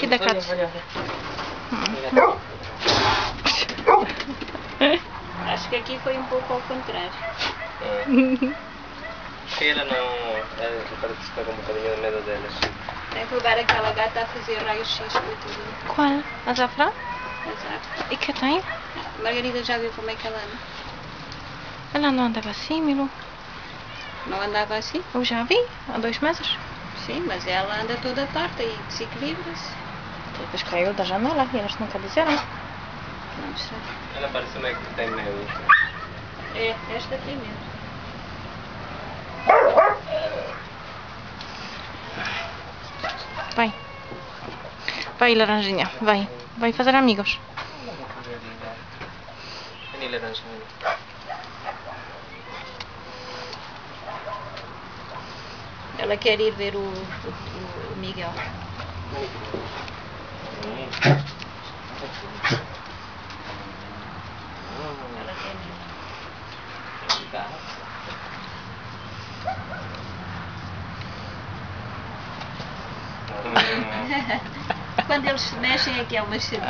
aqui da Katz. Acho que aqui foi um pouco ao contrário. Que ela não participa com um bocadinho de medo delas. Tem que levar aquela gata a fazer raio-x para tudo. Qual? A Zafra? Exato. E que tem? Margarida já viu como é que ela anda? Ela não andava assim, Milu. Não andava assim? Eu já vi, há 2 meses. Sim, mas ela anda toda torta e desequilibra-se. Depois caiu da janela e elas nunca disseram. Não sei. Ela parece-me que tem medo. É, esta tem medo. Vai. Vai, laranjinha, vai. Vai fazer amigos. Vem, laranja. Ela quer ir ver o Miguel. Ela tem medo. Quando eles se mexem é que é uma chatice.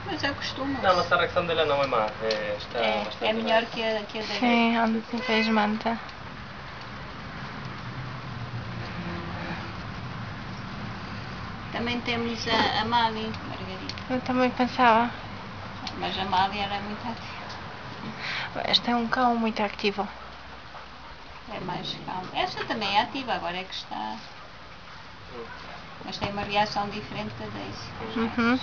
Mas acostuma. Não, mas a reação dela não é má. Está bastante É melhor bem. que a da Sim, infelizmente. Também temos a Mali, Margarida. Eu também pensava. Mas a Mali era muito ativa. Este é um cão muito ativo. É mais calma. Esta também é ativa, agora é que está. Mas tem uma reação diferente da Daisy. Uhum.